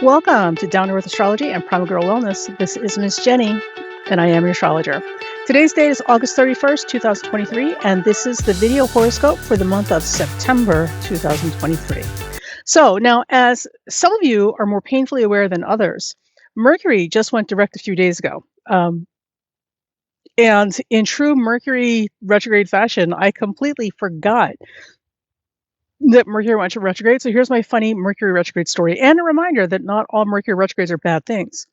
Welcome to Down to Earth Astrology and Primal Girl Wellness. This is Miss Jenny, and I am your astrologer. Today's date is August 31st, 2023, and this is the video horoscope for the month of September 2023. So now, as some of you are more painfully aware than others, Mercury just went direct a few days ago. And in true Mercury retrograde fashion, I completely forgot that Mercury went to retrograde. So here's my funny Mercury retrograde story and a reminder that not all Mercury retrogrades are bad things.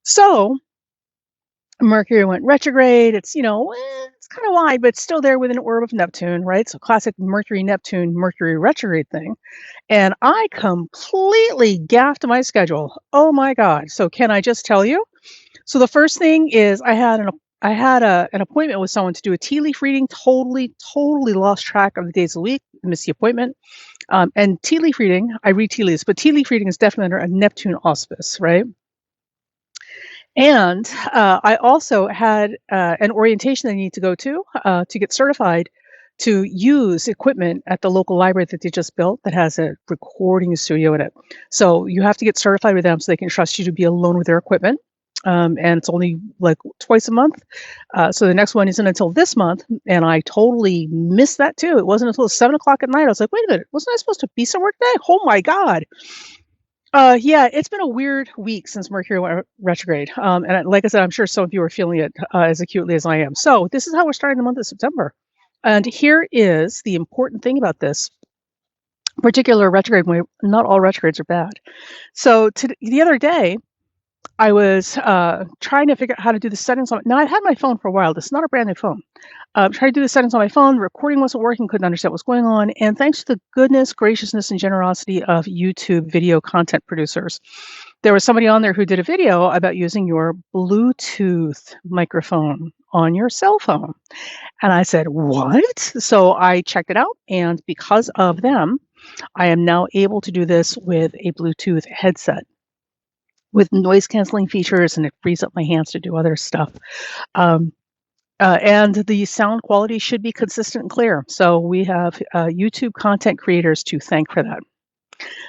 So Mercury went retrograde. It's, it's kind of wide, but it's still there within an orb of Neptune, right? So classic Mercury, Neptune, Mercury retrograde thing. And I completely gaffed my schedule. Oh my God. So can I just tell you? So the first thing is I had an appointment with someone to do a tea leaf reading. Totally lost track of the days of the week. Missed the appointment. And tea leaf reading, I read tea leaves, but tea leaf reading is definitely under a Neptune auspice, right? And I also had an orientation I need to go to get certified to use equipment at the local library that they just built that has a recording studio in it. So you have to get certified with them so they can trust you to be alone with their equipment. And it's only like twice a month. So the next one isn't until this month. And I totally missed that too. It wasn't until 7 o'clock at night. I was like, wait a minute, wasn't I supposed to be somewhere today? Oh my God. Yeah, it's been a weird week since Mercury went retrograde. Like I said, I'm sure some of you are feeling it as acutely as I am. So this is how we're starting the month of September. And here is the important thing about this particular retrograde. Not all retrogrades are bad. So the other day, I was trying to figure out how to do the settings on it. Now, I've had my phone for a while. This is not a brand new phone. Tried to do the settings on my phone. The recording wasn't working. Couldn't understand what was going on. And thanks to the goodness, graciousness, and generosity of YouTube video content producers, there was somebody on there who did a video about using your Bluetooth microphone on your cell phone. And I said, what? So I checked it out. And because of them, I am now able to do this with a Bluetooth headset with noise canceling features, and it frees up my hands to do other stuff. And the sound quality should be consistent and clear. So we have YouTube content creators to thank for that.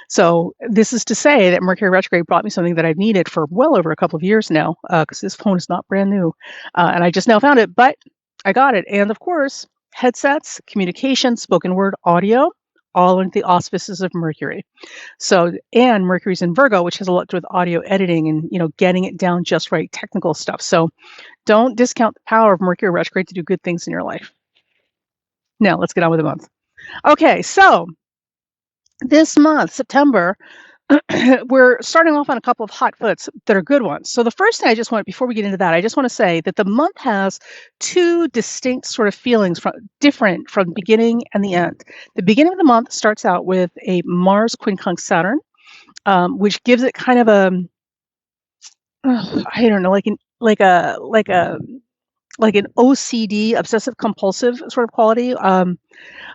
So this is to say that Mercury retrograde brought me something that I've needed for well over a couple of years now, because this phone is not brand new. And I just now found it, but I got it. And of course, headsets, communication, spoken word, audio, all under the auspices of Mercury. So, and Mercury's in Virgo, which has a lot to do with audio editing and, getting it down just right, technical stuff. So don't discount the power of Mercury retrograde to do good things in your life. Now, let's get on with the month. Okay, so this month, September, we're starting off on a couple of hot foots that are good ones. So the first thing before we get into that, I just want to say that the month has two distinct sort of feelings different from the beginning and the end. The beginning of the month starts out with a Mars quincunx Saturn, which gives it kind of I don't know, like an OCD, obsessive compulsive sort of quality,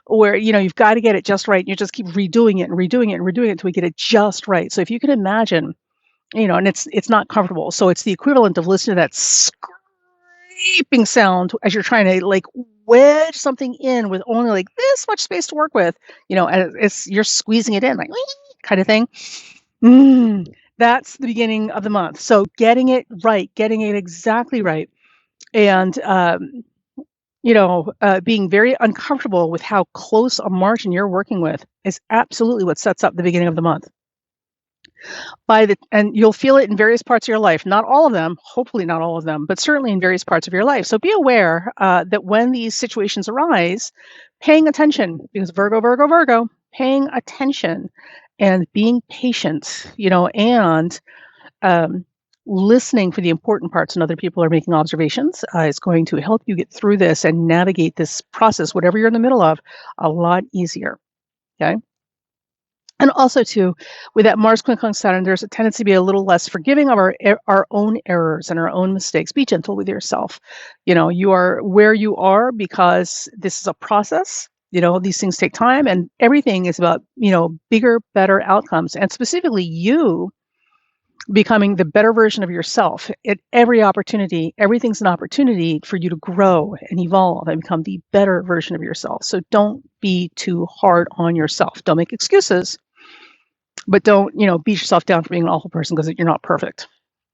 where you've got to get it just right, and you just keep redoing it and redoing it and redoing it until we get it just right. So if you can imagine, and it's not comfortable, so it's the equivalent of listening to that scraping sound as you're trying to like wedge something in with only like this much space to work with, and you're squeezing it in like kind of thing. That's the beginning of the month. So getting it right, getting it exactly right, and being very uncomfortable with how close a margin you're working with is absolutely what sets up the beginning of the month. And you'll feel it in various parts of your life. Not all of them, hopefully not all of them, but certainly in various parts of your life. So be aware that when these situations arise, paying attention, because Virgo, paying attention and being patient, and listening for the important parts when other people are making observations is going to help you get through this and navigate this process, whatever you're in the middle of, a lot easier. Okay. And also, too, with that Mars quincunx Saturn, there's a tendency to be a little less forgiving of our own errors and our own mistakes. Be gentle with yourself. You are where you are because this is a process. These things take time, and everything is about, bigger, better outcomes, and specifically you becoming the better version of yourself. At every opportunity, everything's an opportunity for you to grow and evolve and become the better version of yourself. So don't be too hard on yourself. Don't make excuses. But don't, beat yourself down for being an awful person because you're not perfect.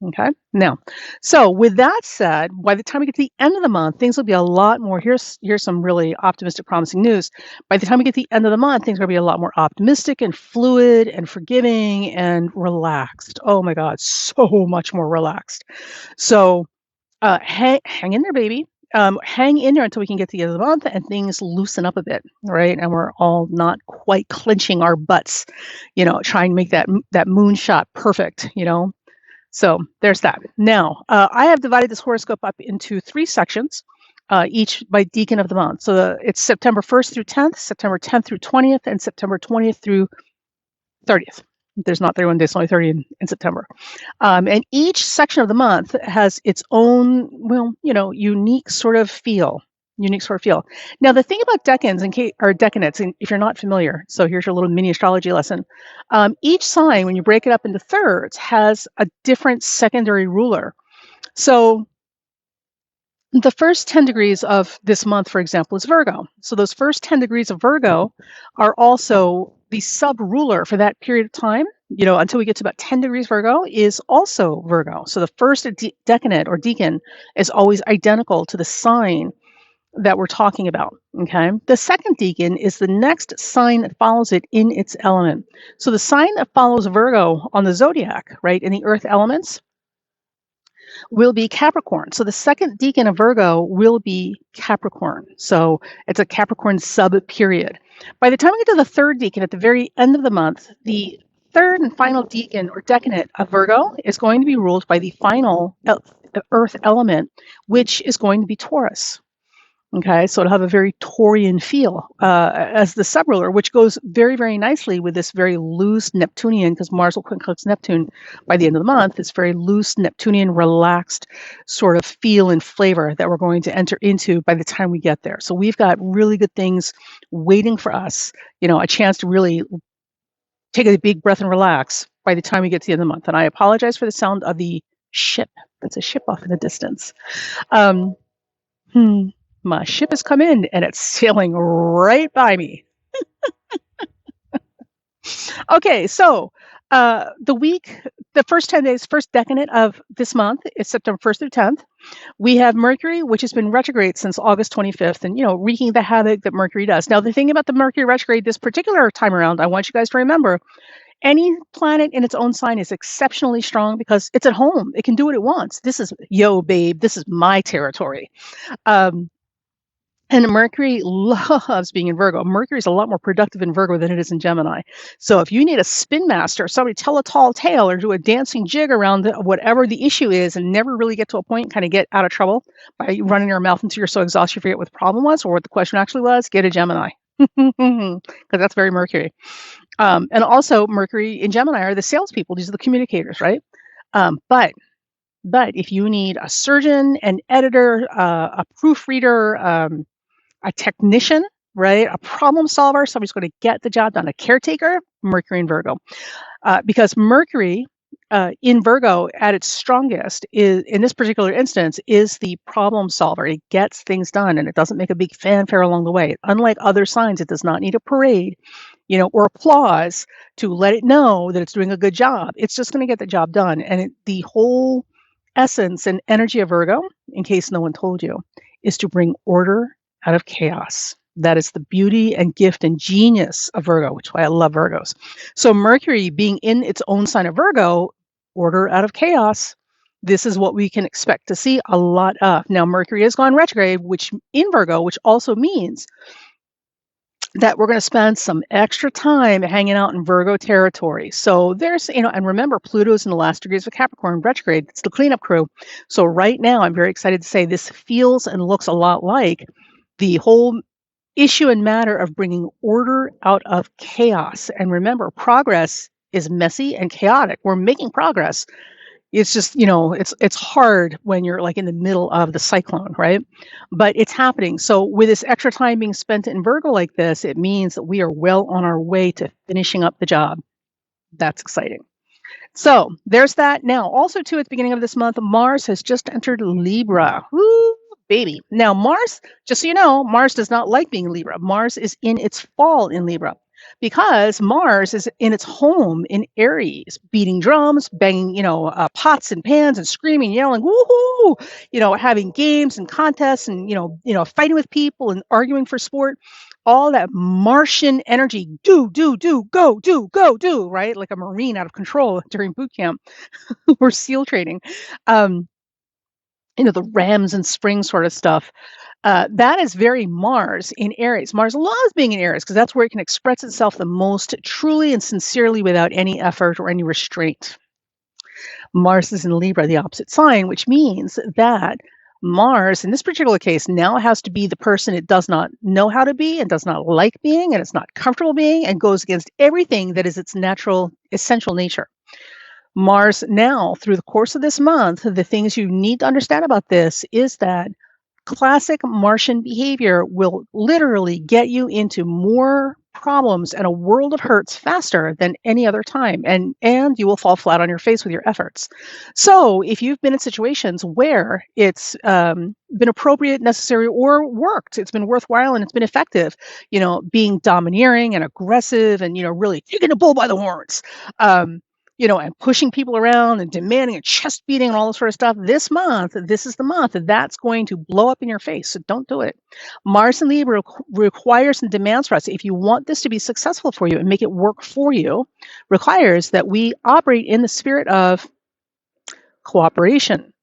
Okay. Now, so with that said, by the time we get to the end of the month, things will be a lot more. Here's some really optimistic, promising news. By the time we get to the end of the month, things are going to be a lot more optimistic and fluid and forgiving and relaxed. Oh my God, so much more relaxed. So hang in there, baby. Hang in there until we can get to the end of the month and things loosen up a bit, right? And we're all not quite clenching our butts, trying to make that moonshot perfect, So there's that. Now, I have divided this horoscope up into 3 sections, each by decan of the month. So it's September 1st through 10th, September 10th through 20th, and September 20th through 30th. There's not 31 days, only 30 in September. And each section of the month has its own, unique sort of feel. Now, the thing about decans or decanates, and if you're not familiar, so here's your little mini astrology lesson. Each sign, when you break it up into thirds, has a different secondary ruler. So the first 10 degrees of this month, for example, is Virgo. So those first 10 degrees of Virgo are also the sub-ruler for that period of time, until we get to about 10 degrees Virgo, is also Virgo. So the first decanate or decan is always identical to the sign that we're talking about, okay? The second decan is the next sign that follows it in its element. So the sign that follows Virgo on the zodiac, right, in the earth elements, will be Capricorn. So the second decan of Virgo will be Capricorn. So it's a Capricorn sub-period. By the time we get to the third decan at the very end of the month, the third and final decan or decanate of Virgo is going to be ruled by the final earth element, which is going to be Taurus. Okay, so it'll have a very Taurian feel as the subruler, which goes very, very nicely with this very loose Neptunian, because Mars will eclipse Neptune by the end of the month. It's very loose Neptunian, relaxed sort of feel and flavor that we're going to enter into by the time we get there. So we've got really good things waiting for us, a chance to really take a big breath and relax by the time we get to the end of the month. And I apologize for the sound of the ship. That's a ship off in the distance. My ship has come in and it's sailing right by me. Okay, so the first 10 days, first decade of this month is September 1st through 10th. We have Mercury, which has been retrograde since August 25th and, wreaking the havoc that Mercury does. Now, the thing about the Mercury retrograde this particular time around, I want you guys to remember, any planet in its own sign is exceptionally strong because it's at home. It can do what it wants. This is, yo, babe, this is my territory. And Mercury loves being in Virgo. Mercury is a lot more productive in Virgo than it is in Gemini. So if you need a spin master, somebody tell a tall tale or do a dancing jig around whatever the issue is and never really get to a point and kind of get out of trouble by running your mouth until you're so exhausted you forget what the problem was or what the question actually was, get a Gemini. Because that's very Mercury. And also Mercury in Gemini are the salespeople. These are the communicators, right? But if you need a surgeon, an editor, a proofreader, a technician, right? A problem solver, somebody's going to get the job done. A caretaker, Mercury in Virgo. Because Mercury in Virgo at its strongest is, in this particular instance, is the problem solver. It gets things done and it doesn't make a big fanfare along the way. Unlike other signs, it does not need a parade, or applause to let it know that it's doing a good job. It's just going to get the job done. And the whole essence and energy of Virgo, in case no one told you, is to bring order out of chaos. That is the beauty and gift and genius of Virgo, which is why I love Virgos. So Mercury being in its own sign of Virgo, order out of chaos, this is what we can expect to see a lot of. Now, Mercury has gone retrograde, which in Virgo, which also means that we're going to spend some extra time hanging out in Virgo territory. So there's, and remember, Pluto's in the last degrees of Capricorn retrograde. It's the cleanup crew. So right now, I'm very excited to say this feels and looks a lot like the whole issue and matter of bringing order out of chaos. And remember, progress is messy and chaotic. We're making progress. It's just, it's hard when you're like in the middle of the cyclone, right? But it's happening. So with this extra time being spent in Virgo like this, it means that we are well on our way to finishing up the job. That's exciting. So there's that. Now, also too, at the beginning of this month, Mars has just entered Libra. Woo, baby. Now, Mars, just so you know, Mars does not like being Libra. Mars is in its fall in Libra. because Mars is in its home in Aries, beating drums, banging, pots and pans and screaming, yelling, woohoo, having games and contests and, fighting with people and arguing for sport. All that Martian energy, do, go, do, right? Like a Marine out of control during boot camp or SEAL training. Um, the rams and springs sort of stuff. That is very Mars in Aries. Mars loves being in Aries because that's where it can express itself the most truly and sincerely without any effort or any restraint. Mars is in Libra, the opposite sign, which means that Mars, in this particular case, now has to be the person it does not know how to be and does not like being and it's not comfortable being and goes against everything that is its natural, essential nature. Mars now, through the course of this month, the things you need to understand about this is that classic Martian behavior will literally get you into more problems and a world of hurts faster than any other time, and you will fall flat on your face with your efforts. So if you've been in situations where it's been appropriate, necessary, or worked, it's been worthwhile and it's been effective, being domineering and aggressive and really taking the bull by the horns, and pushing people around and demanding and chest beating and all this sort of stuff. This is the month that's going to blow up in your face. So don't do it. Mars in Libra requires and demands for us, if you want this to be successful for you and make it work for you, requires that we operate in the spirit of cooperation,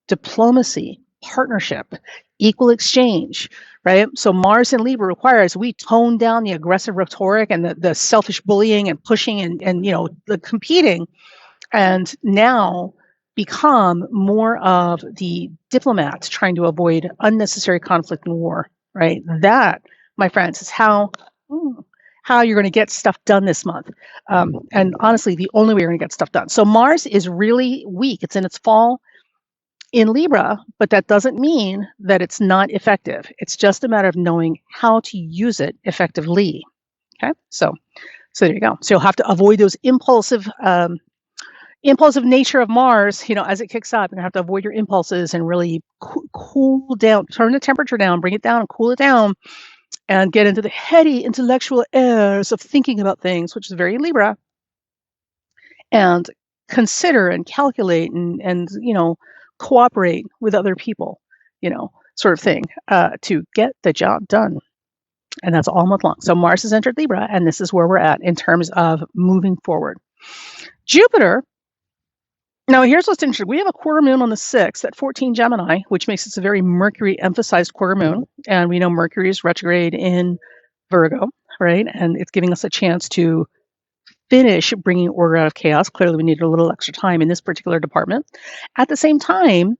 diplomacy, partnership, equal exchange, right? So Mars in Libra requires we tone down the aggressive rhetoric and the selfish bullying and pushing and the competing, and now become more of the diplomat trying to avoid unnecessary conflict and war, right? That, my friends, is how you're going to get stuff done this month. And honestly, the only way you're going to get stuff done. So Mars is really weak. It's in its fall in Libra, but that doesn't mean that it's not effective. It's just a matter of knowing how to use it effectively. Okay, so there you go. So you'll have to avoid those impulsive nature of Mars. As it kicks up, you're gonna have to avoid your impulses and really cool down, turn the temperature down, bring it down, and cool it down, and get into the heady intellectual airs of thinking about things, which is very Libra, and consider and calculate and cooperate with other people, sort of thing, to get the job done. And that's all month long. So Mars has entered Libra, and this is where we're at in terms of moving forward. Jupiter. Now, here's what's interesting. We have a quarter moon on the 6th at 14 Gemini, which makes this a very Mercury-emphasized quarter moon. And we know Mercury is retrograde in Virgo, right? And it's giving us a chance to finish bringing order out of chaos. Clearly, we needed a little extra time in this particular department. At the same time,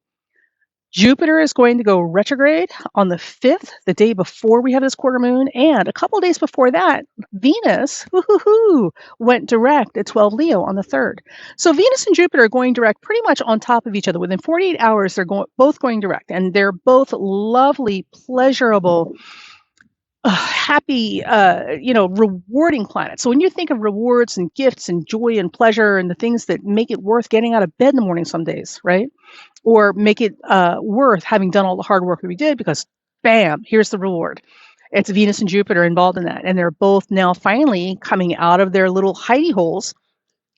Jupiter is going to go retrograde on the 5th, the day before we have this quarter moon. And a couple of days before that, Venus went direct at 12 Leo on the 3rd. So Venus and Jupiter are going direct pretty much on top of each other. Within 48 hours, they're both going direct. And they're both lovely, pleasurable, happy, rewarding planets. So when you think of rewards and gifts and joy and pleasure and the things that make it worth getting out of bed in the morning some days, right? Or make it worth having done all the hard work that we did, because bam, here's the reward. It's Venus and Jupiter involved in that. And they're both now finally coming out of their little hidey holes,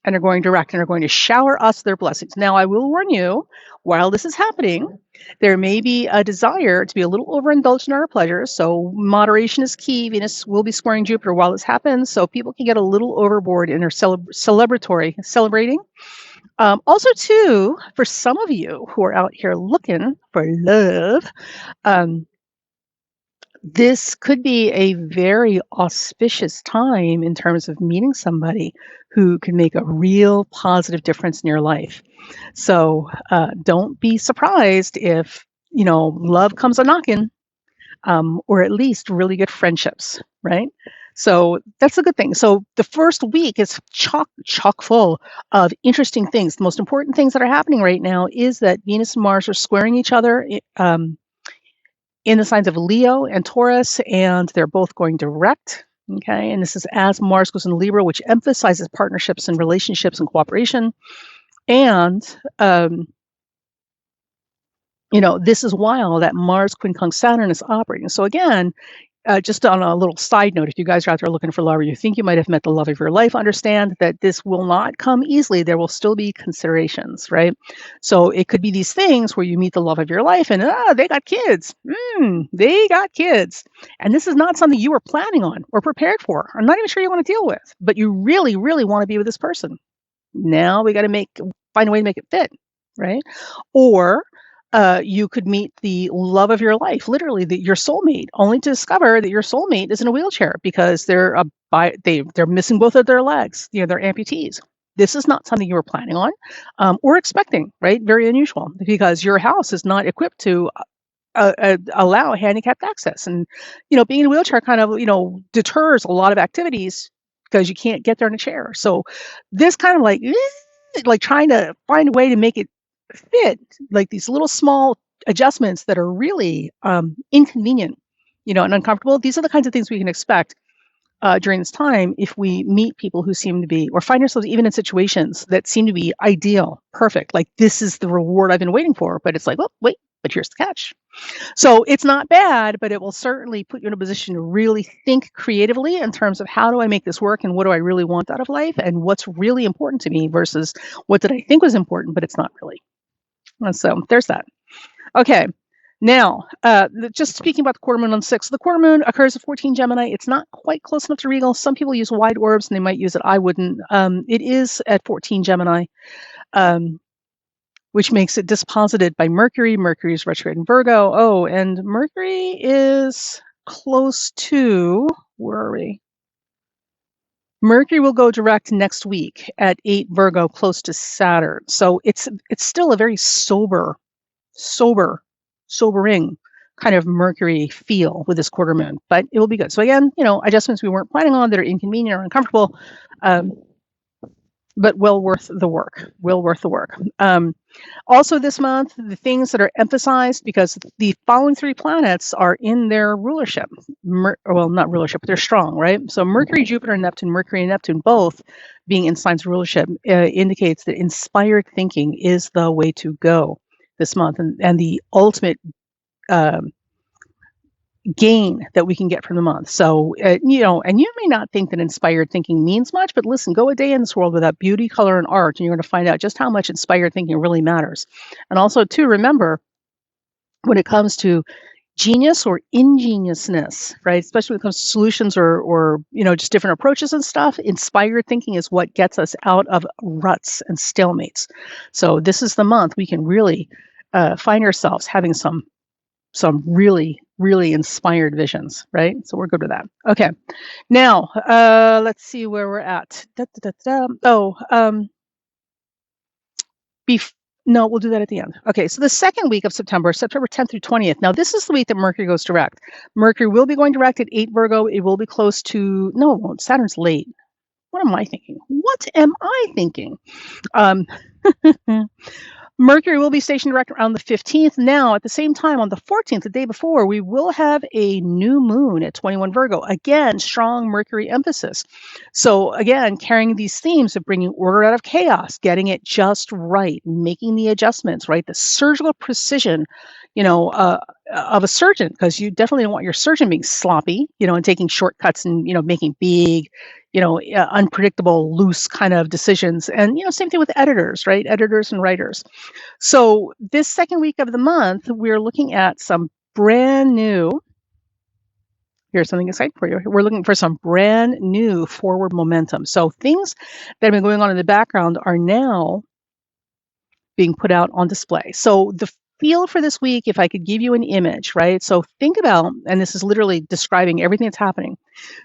and they're going direct, and they're going to shower us their blessings. Now, I will warn you, while this is happening, there may be a desire to be a little overindulged in our pleasures. So moderation is key. Venus will be squaring Jupiter while this happens, so people can get a little overboard in their celebrating. Also, too, for some of you who are out here looking for love, this could be a very auspicious time in terms of meeting somebody who can make a real positive difference in your life. So don't be surprised if, love comes a knocking, or at least really good friendships, right? So that's a good thing. So the first week is chock full of interesting things. The most important things that are happening right now is that Venus and Mars are squaring each other in the signs of Leo and Taurus, and they're both going direct. Okay, and this is as Mars goes into Libra, which emphasizes partnerships and relationships and cooperation. And this is while that Mars quincunx Saturn is operating. So again, Just on a little side note, if you guys are out there looking for love or you think you might have met the love of your life, understand that this will not come easily. There will still be considerations, right? So it could be these things where you meet the love of your life and they got kids. They got kids. And this is not something you were planning on or prepared for. I'm not even sure you want to deal with, but you really, really want to be with this person. Now we got to find a way to make it fit, right? Or you could meet the love of your life, literally your soulmate, only to discover that your soulmate is in a wheelchair because they're missing both of their legs. They're amputees. This is not something you were planning on or expecting, right? Very unusual because your house is not equipped to allow handicapped access, and being in a wheelchair kind of deters a lot of activities because you can't get there in a chair. So this kind of like trying to find a way to make it fit, like these little small adjustments that are really inconvenient, and uncomfortable. These are the kinds of things we can expect during this time if we meet people who seem to be, or find ourselves even in situations that seem to be ideal, perfect. Like this is the reward I've been waiting for, but it's like, oh, wait, but here's the catch. So it's not bad, but it will certainly put you in a position to really think creatively in terms of how do I make this work and what do I really want out of life and what's really important to me versus what did I think was important, but it's not really. And so there's that. Okay. Now, just speaking about the quarter moon on 6, the quarter moon occurs at 14 Gemini. It's not quite close enough to regal. Some people use wide orbs and they might use it. I wouldn't. It is at 14 Gemini, which makes it disposited by Mercury. Mercury is retrograde in Virgo. Oh, and Mercury is close to, where are we? Mercury will go direct next week at 8 Virgo, close to Saturn. So it's still a very sobering kind of Mercury feel with this quarter moon, but it will be good. So again, adjustments we weren't planning on that are inconvenient or uncomfortable, but well worth the work. Also this month, the things that are emphasized, because the following 3 planets are in their rulership. Well, not rulership, but they're strong, right? So Mercury, Jupiter, and Neptune, Mercury and Neptune both being in signs of rulership indicates that inspired thinking is the way to go this month, and the ultimate gain that we can get from the month. So, and you may not think that inspired thinking means much, but listen, go a day in this world without beauty, color, and art, and you're going to find out just how much inspired thinking really matters. And also, too, remember, when it comes to genius or ingeniousness, right, especially when it comes to solutions or just different approaches and stuff, inspired thinking is what gets us out of ruts and stalemates. So this is the month we can really find ourselves having some really, really inspired visions, right? So we're good with that. Okay. Now, let's see where we're at. No, we'll do that at the end. Okay, so the second week of September 10th through 20th. Now, this is the week that Mercury goes direct. Mercury will be going direct at 8 Virgo. It will be close to, no, it won't. Saturn's late. What am I thinking? Mercury will be stationed direct around the 15th. Now, at the same time, on the 14th, the day before, we will have a new moon at 21 Virgo. Again, strong Mercury emphasis. So again, carrying these themes of bringing order out of chaos, getting it just right, making the adjustments, right? The surgical precision, of a surgeon, because you definitely don't want your surgeon being sloppy, and taking shortcuts and, making big, unpredictable, loose kind of decisions. And, same thing with editors, right? Editors and writers. So this second week of the month, we're looking at some brand new, here's something exciting for you. We're looking for some brand new forward momentum. So things that have been going on in the background are now being put out on display. So the feel for this week, if I could give you an image, right? So think about, and this is literally describing everything that's happening.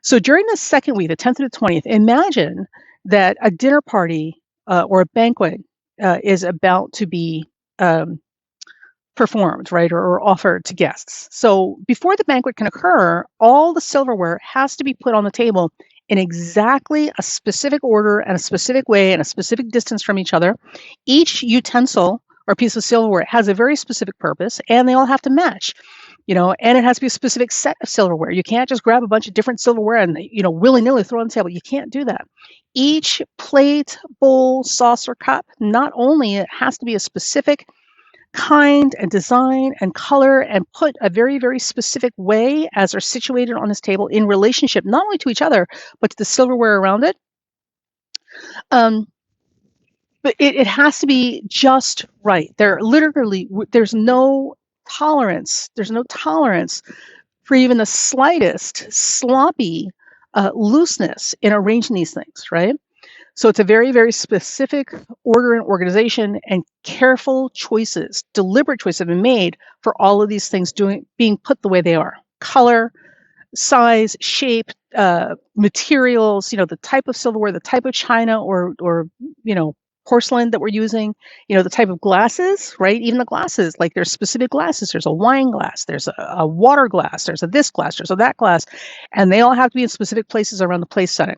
So during the second week, the 10th to the 20th, imagine that a dinner party or a banquet is about to be performed, right, or offered to guests. So before the banquet can occur, all the silverware has to be put on the table in exactly a specific order and a specific way and a specific distance from each other. Each utensil or piece of silverware has a very specific purpose, and they all have to match, and it has to be a specific set of silverware. You can't just grab a bunch of different silverware and, willy-nilly throw it on the table. You can't do that. Each plate, bowl, saucer, cup, not only it has to be a specific kind and design and color and put a very, very specific way as they're situated on this table in relationship, not only to each other, but to the silverware around it. Um, but it has to be just right. There's no tolerance. There's no tolerance for even the slightest sloppy looseness in arranging these things, right? So it's a very, very specific order and organization, and careful choices, deliberate choices have been made for all of these things being put the way they are. Color, size, shape, materials, the type of silverware, the type of china or porcelain that we're using, the type of glasses, right? Even the glasses, like there's specific glasses. There's a wine glass, there's a water glass, there's a this glass, there's a that glass, and they all have to be in specific places around the place setting.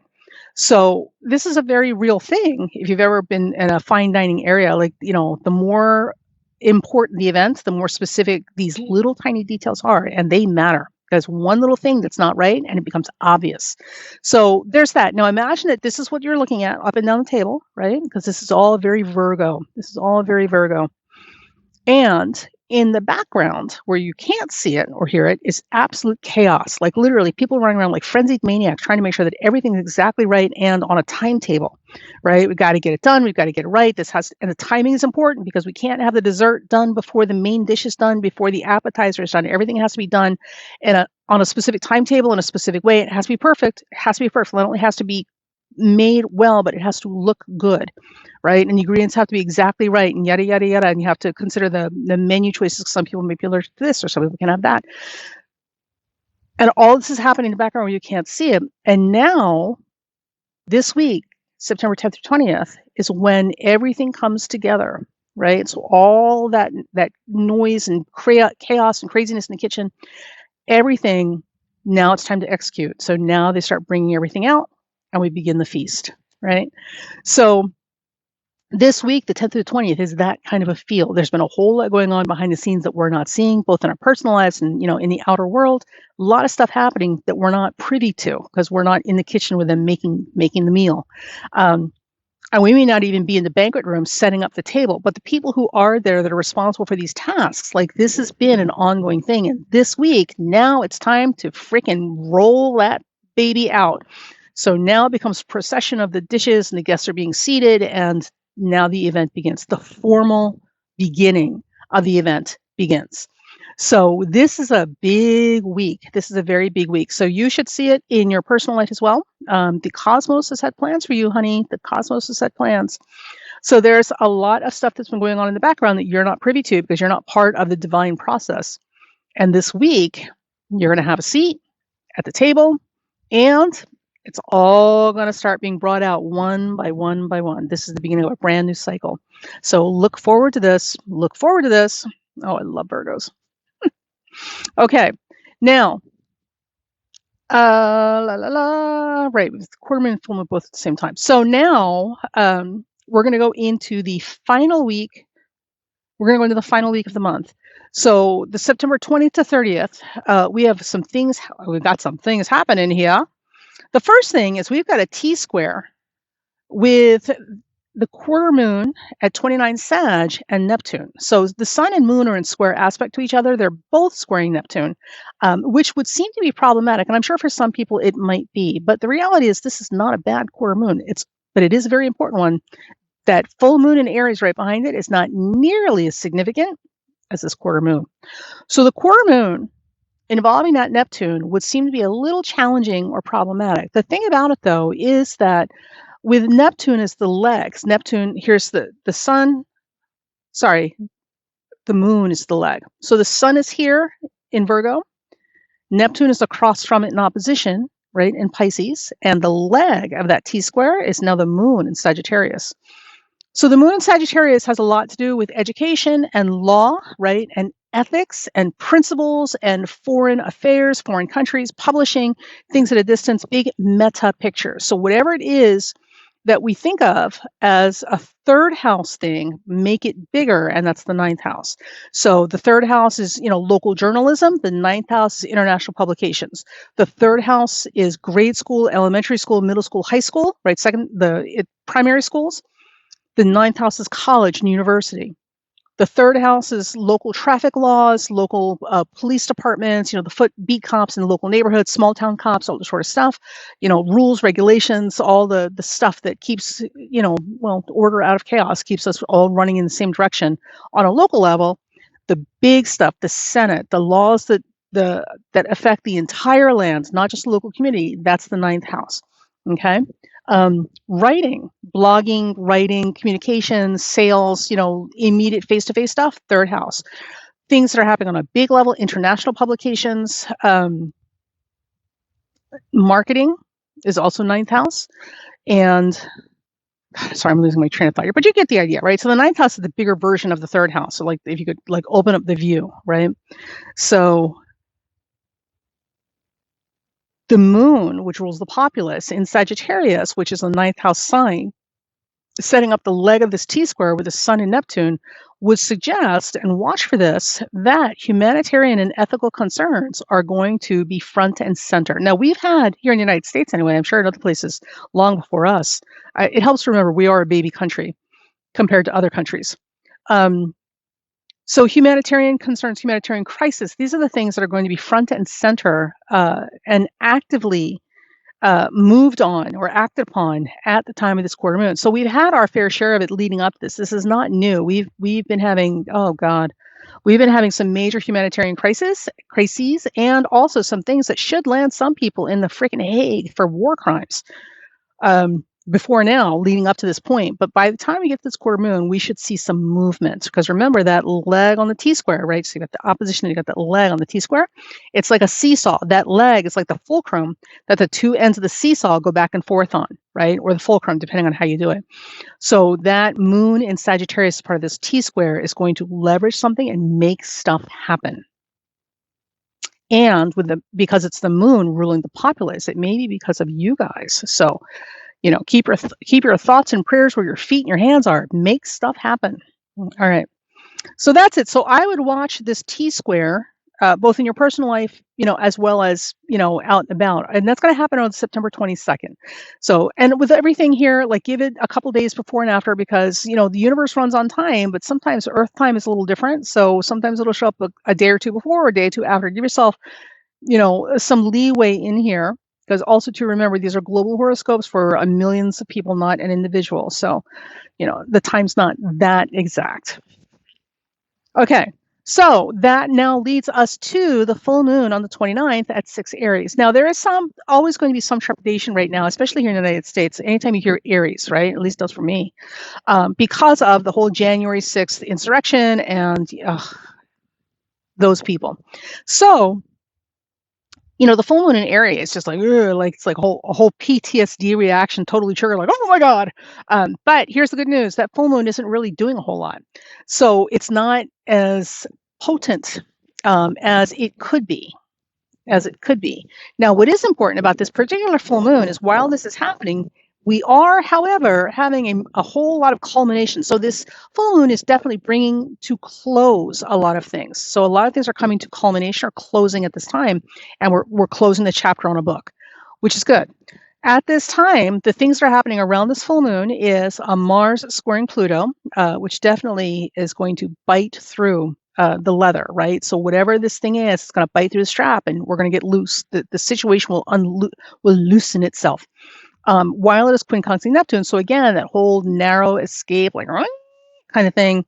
So this is a very real thing. If you've ever been in a fine dining area, like, the more important the event, the more specific these little tiny details are, and they matter. There's one little thing that's not right, and it becomes obvious. So there's that. Now imagine that this is what you're looking at up and down the table, right? Because this is all very Virgo. This is all very Virgo. And in the background, where you can't see it or hear it, is absolute chaos. Like literally people running around like frenzied maniacs trying to make sure that everything's exactly right and on a timetable, right? We've got to get it done. We've got to get it right. And the timing is important because we can't have the dessert done before the main dish is done, before the appetizer is done. Everything has to be done on a specific timetable in a specific way. It has to be perfect. It has to be perfect. Not only has to be made well, but it has to look good, right? And the ingredients have to be exactly right, and yada, yada, yada. And you have to consider the menu choices. Some people may be allergic to this, or some people can have that. And all this is happening in the background where you can't see it. And now, this week, September 10th through 20th, is when everything comes together, right? So all that noise and chaos and craziness in the kitchen, everything, now it's time to execute. So now they start bringing everything out, and we begin the feast, right? So this week, the 10th to the 20th, is that kind of a feel. There's been a whole lot going on behind the scenes that we're not seeing, both in our personal lives and, in the outer world. A lot of stuff happening that we're not privy to because we're not in the kitchen with them making the meal. And we may not even be in the banquet room setting up the table, but the people who are there that are responsible for these tasks, like this has been an ongoing thing. And this week, now it's time to freaking roll that baby out. So now it becomes a procession of the dishes and the guests are being seated, and now the event begins. The formal beginning of the event begins. So this is a big week. This is a very big week. So you should see it in your personal life as well. The cosmos has had plans for you, honey. The cosmos has had plans. So there's a lot of stuff that's been going on in the background that you're not privy to because you're not part of the divine process. And this week, you're going to have a seat at the table, and it's all going to start being brought out one by one by one. This is the beginning of a brand new cycle. So look forward to this. Look forward to this. Oh, I love Virgos. Okay. Now, right, with quarter moon and full moon both at the same time. So now we're going to go into the final week. We're going to go into the final week of the month. So the September 20th to 30th, we have some things. We've got some things happening here. The first thing is we've got a T-square with the quarter moon at 29 Sag and Neptune. So the sun and moon are in square aspect to each other. They're both squaring Neptune, which would seem to be problematic. And I'm sure for some people it might be. But the reality is this is not a bad quarter moon. But it is a very important one. That full moon in Aries right behind it is not nearly as significant as this quarter moon. So the quarter moon involving that Neptune would seem to be a little challenging or problematic. The thing about it, though, is that with Neptune as the legs, Neptune, here's the sun, sorry, the moon is the leg. So the sun is here in Virgo. Neptune is across from it in opposition, right, in Pisces. And the leg of that T-square is now the moon in Sagittarius. So the moon in Sagittarius has a lot to do with education and law, right, and ethics and principles and foreign affairs, foreign countries, publishing, things at a distance, big meta pictures. So whatever it is that we think of as a third house thing, make it bigger, and that's the ninth house. So the third house is, local journalism. The ninth house is international publications. The third house is grade school, elementary school, middle school, high school, right? Primary schools. The ninth house is college and university. The third house is local traffic laws, local police departments, the foot beat cops in the local neighborhoods, small town cops, all this sort of stuff, rules, regulations, all the stuff that keeps, order out of chaos, keeps us all running in the same direction on a local level. The big stuff, the Senate, the laws that affect the entire land, not just the local community, that's the ninth house. Okay. Writing, blogging, writing, communications, sales, immediate face-to-face stuff, third house. Things that are happening on a big level, international publications, marketing is also ninth house. And sorry, I'm losing my train of thought here, but you get the idea, right? So the ninth house is the bigger version of the third house. So like if you could like open up the view, right? So the moon, which rules the populace, in Sagittarius, which is a ninth house sign, setting up the leg of this T-square with the sun and Neptune, would suggest, and watch for this, that humanitarian and ethical concerns are going to be front and center. Now, we've had, here in the United States anyway, I'm sure in other places long before us, it helps to remember we are a baby country compared to other countries. So humanitarian concerns, humanitarian crisis, these are the things that are going to be front and center and actively moved on or acted upon at the time of this quarter moon. So we've had our fair share of it leading up to this. This is not new. We've been having, we've been having some major humanitarian crises, and also some things that should land some people in the freaking Hague for war crimes. Before now, leading up to this point. But by the time we get to this quarter moon, we should see some movement. Because remember that leg on the T-square, right? So you got the opposition and you got that leg on the T-square. It's like a seesaw. That leg is like the fulcrum that the two ends of the seesaw go back and forth on, right? Or the fulcrum, depending on how you do it. So that moon in Sagittarius, part of this T-square, is going to leverage something and make stuff happen. And because it's the moon ruling the populace, it may be because of you guys. So keep your thoughts and prayers where your feet and your hands are. Make stuff happen. All right. So that's it. So I would watch this T-square, both in your personal life, as well as, out and about. And that's going to happen on September 22nd. So, and with everything here, like give it a couple days before and after, because, the universe runs on time, but sometimes Earth time is a little different. So sometimes it'll show up a day or two before or a day or two after. Give yourself, some leeway in here. Because also to remember, these are global horoscopes for millions of people, not an individual. So, the time's not that exact. Okay, so that now leads us to the full moon on the 29th at 6 Aries. Now, there is always going to be some trepidation right now, especially here in the United States, anytime you hear Aries, right? At least does for me, because of the whole January 6th insurrection and those people. So, the full moon in Aries is just like, it's like a whole PTSD reaction, totally triggered, like, oh my God. But here's the good news, that full moon isn't really doing a whole lot. So it's not as potent as it could be. Now, what is important about this particular full moon is while this is happening, we are, however, having a whole lot of culmination. So this full moon is definitely bringing to close a lot of things. So a lot of things are coming to culmination or closing at this time, and we're closing the chapter on a book, which is good. At this time, the things that are happening around this full moon is Mars squaring Pluto, which definitely is going to bite through the leather, right? So whatever this thing is, it's going to bite through the strap, and we're going to get loose. The situation will loosen itself. While it is quincunxing Neptune, so again, that whole narrow escape, like kind of thing,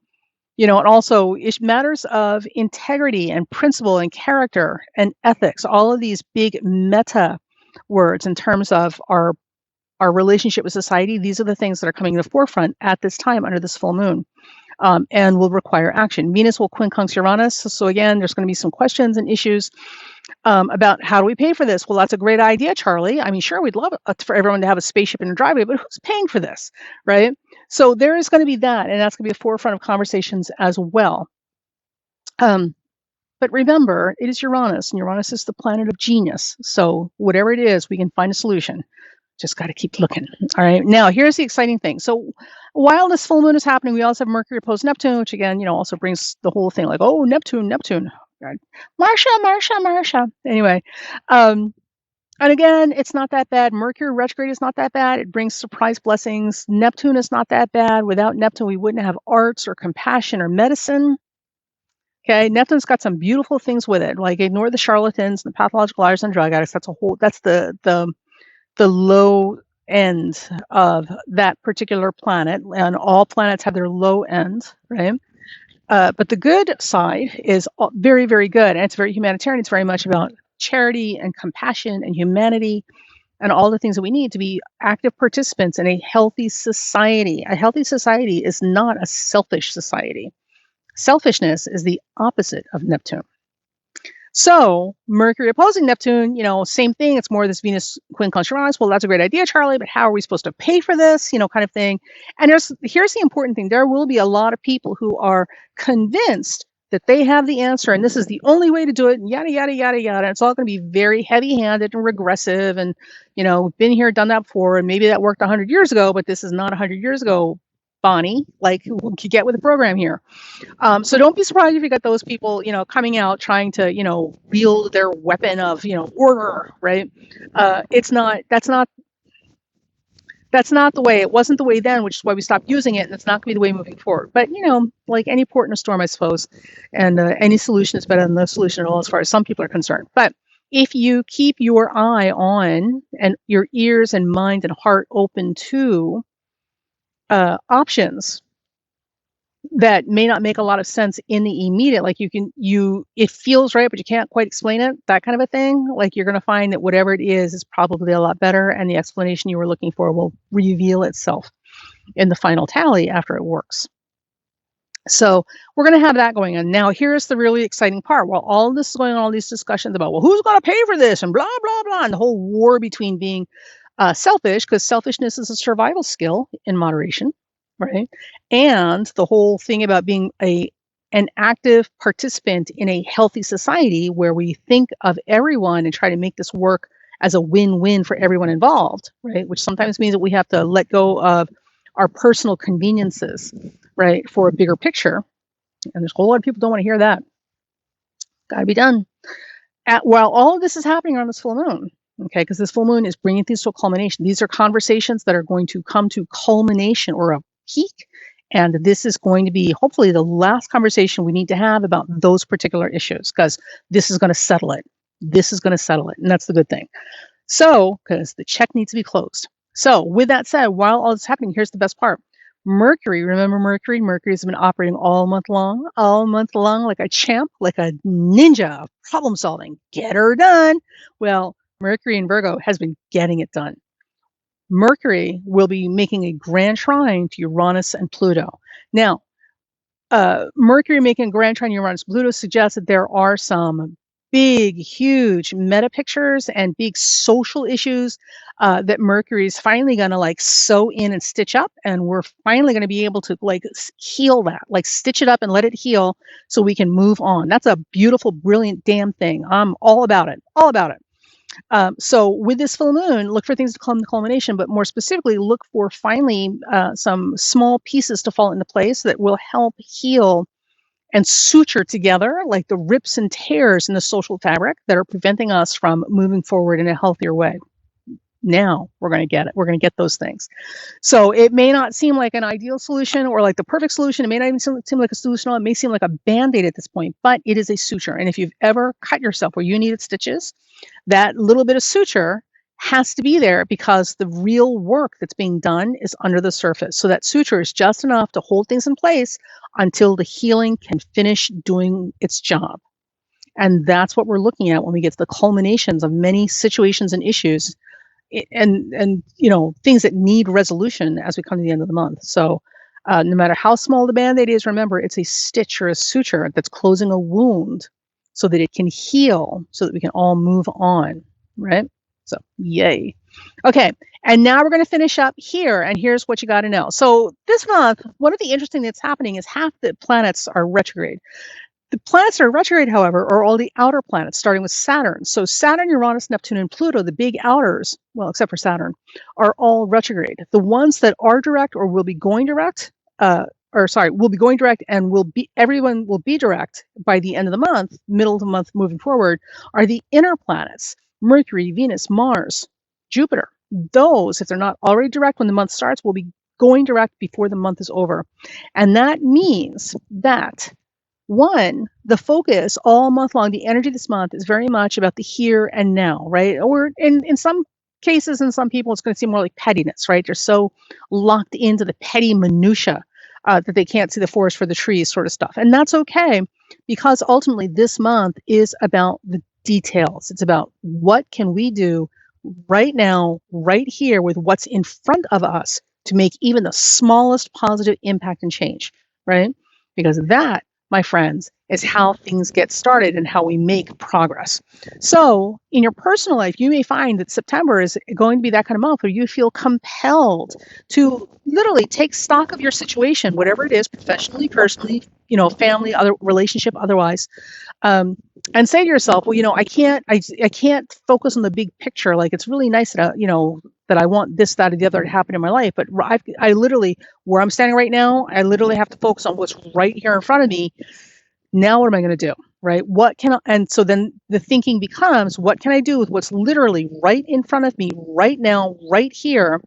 and also matters of integrity and principle and character and ethics, all of these big meta words in terms of our relationship with society. These are the things that are coming to the forefront at this time under this full moon. And will require action. Venus will quincunx Uranus. So again, there's going to be some questions and issues about how do we pay for this? Well, that's a great idea, Charlie. I mean, sure, we'd love for everyone to have a spaceship in a driveway, but who's paying for this, right? So there is going to be that, and that's going to be the forefront of conversations as well. But remember, it is Uranus, and Uranus is the planet of genius. So whatever it is, we can find a solution. Just got to keep looking. All right. Now, here's the exciting thing. So while this full moon is happening, we also have Mercury opposed Neptune, which again, also brings the whole thing like, oh, Neptune. God. Marsha. Anyway, And again, it's not that bad. Mercury retrograde is not that bad. It brings surprise blessings. Neptune is not that bad. Without Neptune, we wouldn't have arts or compassion or medicine. Okay, Neptune's got some beautiful things with it. Like ignore the charlatans, the pathological liars and drug addicts. That's the low end of that particular planet, and all planets have their low end, right? But the good side is very, very good, and it's very humanitarian. It's very much about charity and compassion and humanity and all the things that we need to be active participants in a healthy society. A healthy society is not a selfish society. Selfishness is the opposite of Neptune. So Mercury opposing Neptune, same thing. It's more this Venus quincunx Uranus. Well, that's a great idea, Charlie, but how are we supposed to pay for this? Kind of thing. And here's the important thing. There will be a lot of people who are convinced that they have the answer and this is the only way to do it, and yada, yada, yada, yada. It's all going to be very heavy-handed and regressive and, been here, done that before, and maybe that worked 100 years ago, but this is not 100 years ago, Bonnie. Like, who could get with the program here? So don't be surprised if you got those people, coming out trying to, wield their weapon of, order, right? That's not the way. It wasn't the way then, which is why we stopped using it, and it's not going to be the way moving forward. But, like any port in a storm, I suppose, and any solution is better than no solution at all as far as some people are concerned. But if you keep your eye on and your ears and mind and heart open to options that may not make a lot of sense in the immediate, like it feels right, but you can't quite explain it, that kind of a thing. Like you're going to find that whatever it is probably a lot better, and the explanation you were looking for will reveal itself in the final tally after it works. So we're going to have that going on. Now, here's the really exciting part. While all this is going on, all these discussions about, well, who's going to pay for this and blah, blah, blah, and the whole war between being selfish, because selfishness is a survival skill in moderation, right? And the whole thing about being an active participant in a healthy society where we think of everyone and try to make this work as a win-win for everyone involved, right? Which sometimes means that we have to let go of our personal conveniences, right, for a bigger picture. And there's a whole lot of people don't want to hear that. Got to be done. While all of this is happening on this full moon, okay, because this full moon is bringing things to a culmination. These are conversations that are going to come to culmination or a peak. And this is going to be hopefully the last conversation we need to have about those particular issues, because this is going to settle it. This is going to settle it. And that's the good thing. So, because the check needs to be closed. So with that said, while all this is happening, here's the best part. Mercury, remember Mercury? Mercury has been operating all month long, like a champ, like a ninja of problem solving. Get her done. Well, Mercury in Virgo has been getting it done. Mercury will be making a grand trine to Uranus and Pluto. Now, Mercury making a grand trine to Uranus and Pluto suggests that there are some big, huge meta pictures and big social issues that Mercury is finally going to sew in and stitch up. And we're finally going to be able to heal that, stitch it up and let it heal so we can move on. That's a beautiful, brilliant damn thing. I'm all about it, all about it. So with this full moon, look for things to come to culmination, but more specifically, look for finally some small pieces to fall into place that will help heal and suture together, like the rips and tears in the social fabric that are preventing us from moving forward in a healthier way. Now we're going to get it. We're going to get those things. So it may not seem like an ideal solution or like the perfect solution. It may not even seem like a solution. It may seem like a Band-Aid at this point, but it is a suture. And if you've ever cut yourself where you needed stitches, that little bit of suture has to be there because the real work that's being done is under the surface. So that suture is just enough to hold things in place until the healing can finish doing its job. And that's what we're looking at when we get to the culminations of many situations and issues and things that need resolution as we come to the end of the month. So no matter how small the Band-Aid is, remember, it's a stitch or a suture that's closing a wound so that it can heal, so that we can all move on, right? So, yay. Okay, and now we're going to finish up here, and here's what you got to know. So this month, one of the interesting that's happening is half the planets are retrograde. The planets that are retrograde, however, are all the outer planets, starting with Saturn. So Saturn, Uranus, Neptune, and Pluto, the big outers, well, except for Saturn, are all retrograde. The ones that are direct or will be going direct, will be going direct and everyone will be direct by the end of the month, middle of the month moving forward, are the inner planets. Mercury, Venus, Mars, Jupiter. Those, if they're not already direct when the month starts, will be going direct before the month is over. And that means that, one, the focus all month long, the energy this month is very much about the here and now, right? Or in some cases, in some people, it's going to seem more like pettiness, right? They're so locked into the petty minutia that they can't see the forest for the trees, sort of stuff. And that's okay, because ultimately this month is about the details. It's about what can we do right now, right here, with what's in front of us to make even the smallest positive impact and change, right? Because that, my friends, is how things get started and how we make progress. So in your personal life, you may find that September is going to be that kind of month where you feel compelled to literally take stock of your situation, whatever it is, professionally, personally, family, other relationship, otherwise, and say to yourself, well, I can't focus on the big picture. Like, it's really nice that that I want this, that, or the other to happen in my life, but I literally, where I'm standing right now, I literally have to focus on what's right here in front of me. Now, what am I going to do? Right? And so then the thinking becomes, what can I do with what's literally right in front of me right now, right here,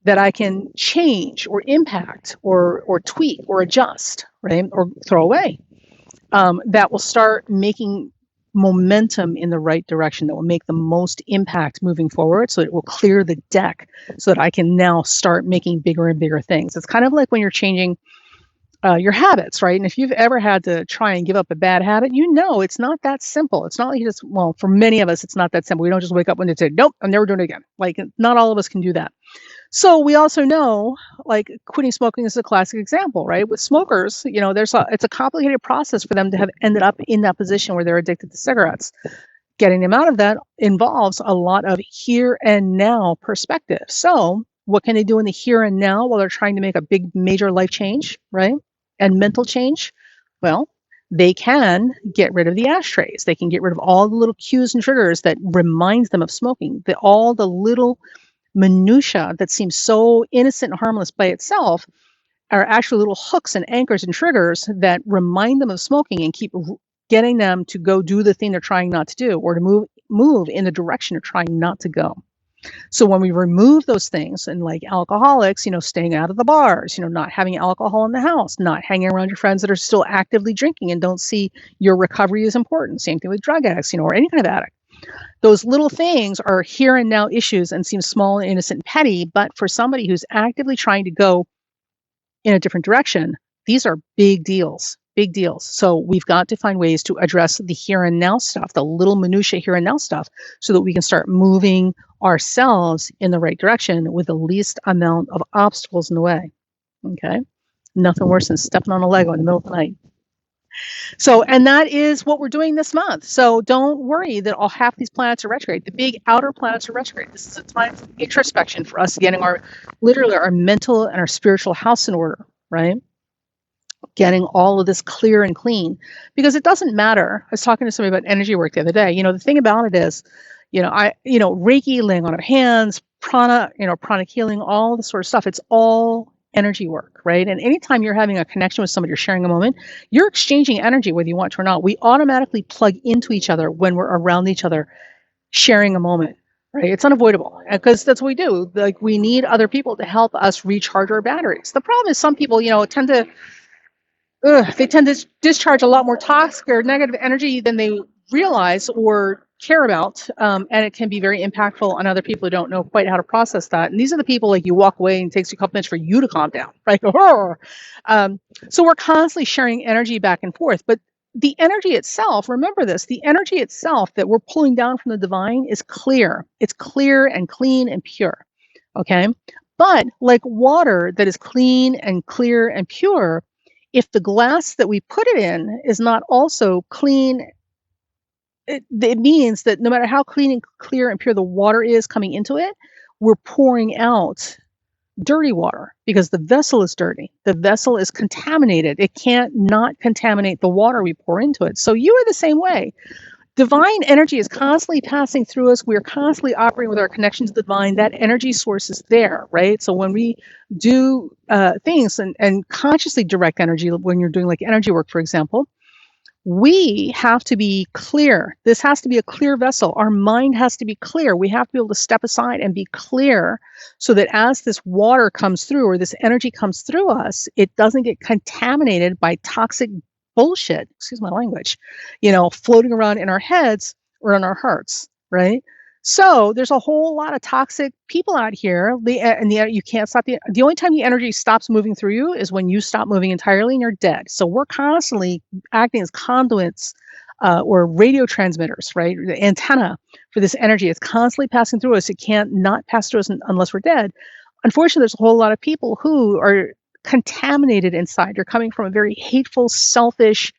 that I can change or impact or tweak or adjust, right? Or throw away. That will start making momentum in the right direction, that will make the most impact moving forward, so it will clear the deck so that I can now start making bigger and bigger things. It's kind of like when you're changing your habits, right? And if you've ever had to try and give up a bad habit, it's not that simple. It's not like for many of us, it's not that simple. We don't just wake up one day and say, nope, I'm never doing it again. Like, not all of us can do that. So we also know, like, quitting smoking is a classic example, right? With smokers, it's a complicated process for them to have ended up in that position where they're addicted to cigarettes. Getting them out of that involves a lot of here and now perspective. So what can they do in the here and now while they're trying to make a big, major life change, right? And mental change? Well, they can get rid of the ashtrays. They can get rid of all the little cues and triggers that reminds them of smoking. All the little minutia that seems so innocent and harmless by itself are actually little hooks and anchors and triggers that remind them of smoking and keep getting them to go do the thing they're trying not to do, or to move in the direction they're trying not to go. So when we remove those things, and like alcoholics, staying out of the bars, not having alcohol in the house, not hanging around your friends that are still actively drinking and don't see your recovery as important. Same thing with drug addicts, or any kind of addict. Those little things are here and now issues and seem small and innocent and petty, but for somebody who's actively trying to go in a different direction, these are big deals, big deals. So we've got to find ways to address the here and now stuff, the little minutia here and now stuff, so that we can start moving ourselves in the right direction with the least amount of obstacles in the way. Okay? Nothing worse than stepping on a Lego in the middle of the night. So, and that is what we're doing this month. So don't worry that half these planets are retrograde. The big outer planets are retrograde. This is a time of introspection for us, getting our mental and our spiritual house in order, right? Getting all of this clear and clean, because it doesn't matter. I was talking to somebody about energy work the other day. The thing about it is, Reiki, laying on of hands, prana, pranic healing, all this sort of stuff. It's all energy work, right? And anytime you're having a connection with somebody, you're sharing a moment, you're exchanging energy, whether you want to or not. We automatically plug into each other when we're around each other, sharing a moment, right? It's unavoidable, because that's what we do. Like, we need other people to help us recharge our batteries. The problem is some people, tend to discharge a lot more toxic or negative energy than they realize or care about, and it can be very impactful on other people who don't know quite how to process that. And these are the people, like, you walk away and it takes you a couple minutes for you to calm down, right? So we're constantly sharing energy back and forth, but the energy itself, remember this, the energy itself that we're pulling down from the divine is clear. It's clear and clean and pure, okay? But like water that is clean and clear and pure, if the glass that we put it in is not also clean, it means that no matter how clean and clear and pure the water is coming into it, we're pouring out dirty water because the vessel is dirty. The vessel is contaminated. It can't not contaminate the water we pour into it. So you are the same way. Divine energy is constantly passing through us. We're constantly operating with our connection to the divine. That energy source is there, right? So when we do things and consciously direct energy, when you're doing like energy work, for example, We have to be clear. This has to be a clear vessel. Our mind has to be clear. We have to be able to step aside and be clear so that as this water comes through or this energy comes through us, it doesn't get contaminated by toxic bullshit, excuse my language, floating around in our heads or in our hearts, right? So there's a whole lot of toxic people out here. You can't stop the only time the energy stops moving through you is when you stop moving entirely and you're dead. So we're constantly acting as conduits or radio transmitters, right? The antenna for this energy. It's constantly passing through us. It can't not pass through us unless we're dead. Unfortunately, there's a whole lot of people who are contaminated inside. They're coming from a very hateful, selfish,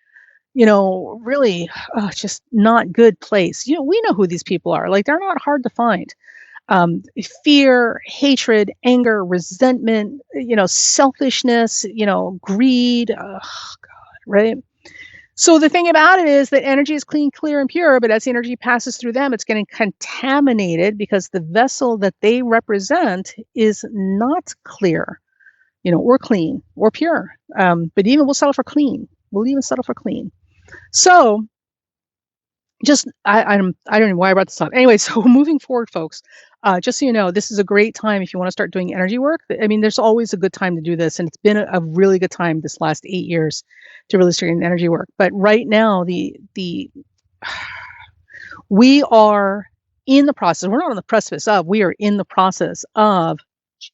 really just not good place. We know who these people are. Like, they're not hard to find. Fear, hatred, anger, resentment, selfishness, greed, right? So the thing about it is that energy is clean, clear, and pure, but as the energy passes through them, it's getting contaminated because the vessel that they represent is not clear, or clean or pure. But even we'll settle for clean. We'll even settle for clean. So I don't know why I brought this up. Anyway, so moving forward, folks, just so you know, this is a great time if you want to start doing energy work. I mean, there's always a good time to do this, and it's been a really good time this last 8 years to really start doing energy work. But right now, we are in the process. We're not on the precipice of. We are in the process of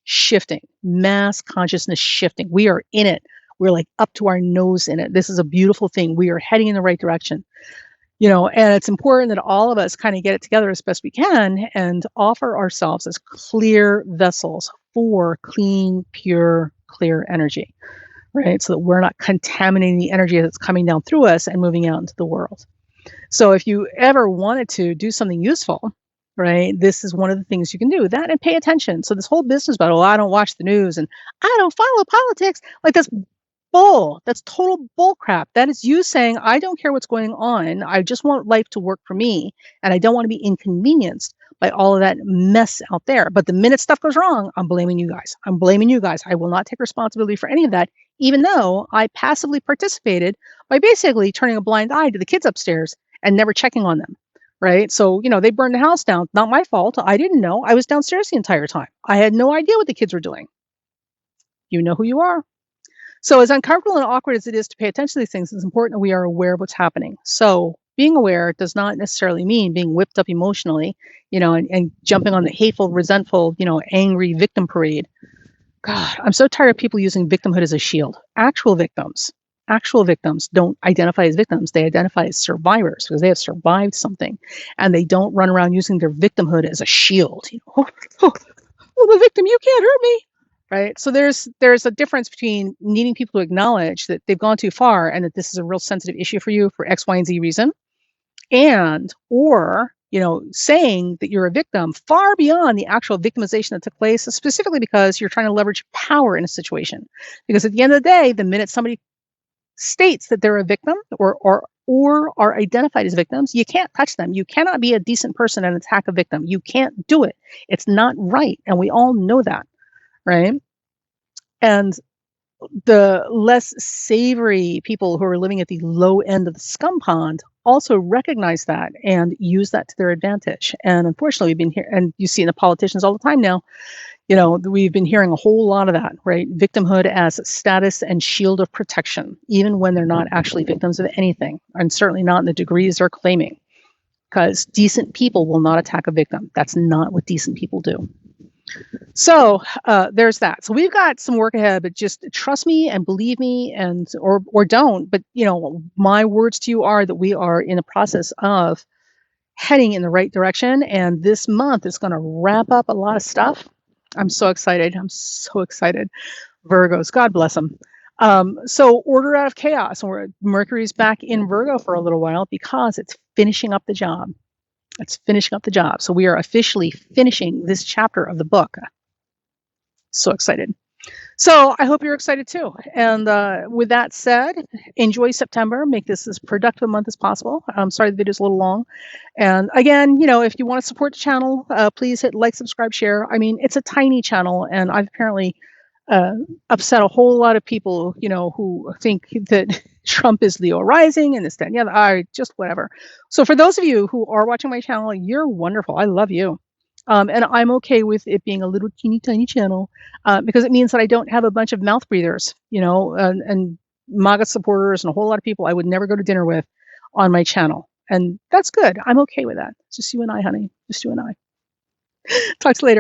shifting, mass consciousness shifting. We are in it. We're like up to our nose in it. This is a beautiful thing. We are heading in the right direction. And it's important that all of us kind of get it together as best we can and offer ourselves as clear vessels for clean, pure, clear energy, right? So that we're not contaminating the energy that's coming down through us and moving out into the world. So if you ever wanted to do something useful, right, this is one of the things you can do. That and pay attention. So this whole business about, I don't watch the news and I don't follow politics, like that's bull. That's total bull crap. That is you saying, I don't care what's going on. I just want life to work for me. And I don't want to be inconvenienced by all of that mess out there. But the minute stuff goes wrong, I'm blaming you guys. I'm blaming you guys. I will not take responsibility for any of that, even though I passively participated by basically turning a blind eye to the kids upstairs and never checking on them. Right. So, they burned the house down. Not my fault. I didn't know. I was downstairs the entire time. I had no idea what the kids were doing. You know who you are. So as uncomfortable and awkward as it is to pay attention to these things, it's important that we are aware of what's happening. So being aware does not necessarily mean being whipped up emotionally, and jumping on the hateful, resentful, angry victim parade. God, I'm so tired of people using victimhood as a shield. Actual victims don't identify as victims. They identify as survivors because they have survived something, and they don't run around using their victimhood as a shield. I'm a victim. You can't hurt me. Right. So there's a difference between needing people to acknowledge that they've gone too far and that this is a real sensitive issue for you for X, Y, and Z reason, or saying that you're a victim far beyond the actual victimization that took place, specifically because you're trying to leverage power in a situation. Because at the end of the day, the minute somebody states that they're a victim or are identified as victims, you can't touch them. You cannot be a decent person and attack a victim. You can't do it. It's not right. And we all know that. Right. And the less savory people who are living at the low end of the scum pond also recognize that and use that to their advantage. And unfortunately, we've been here, and you see in the politicians all the time now, we've been hearing a whole lot of that, right? Victimhood as status and shield of protection, even when they're not actually victims of anything, and certainly not in the degrees they're claiming, because decent people will not attack a victim. That's not what decent people do. So there's that. So we've got some work ahead, but just trust me and believe me, and or don't. But my words to you are that we are in the process of heading in the right direction, and this month is going to wrap up a lot of stuff. I'm so excited. Virgos, God bless them. So order out of chaos, and Mercury's back in Virgo for a little while because it's finishing up the job. So we are officially finishing this chapter of the book. So excited. So I hope you're excited too. And with that said, enjoy September. Make this as productive a month as possible. I'm sorry the video is a little long. And again, if you want to support the channel, please hit like, subscribe, share. I mean, it's a tiny channel, and I've apparently uh, upset a whole lot of people, who think that Trump is Leo rising and this, that, and the other. I just whatever. So for those of you who are watching my channel, you're wonderful. I love you. And I'm okay with it being a little teeny tiny channel because it means that I don't have a bunch of mouth breathers, and MAGA supporters and a whole lot of people I would never go to dinner with on my channel. And that's good. I'm okay with that. It's just you and I, honey. Just you and I. Talk to you later.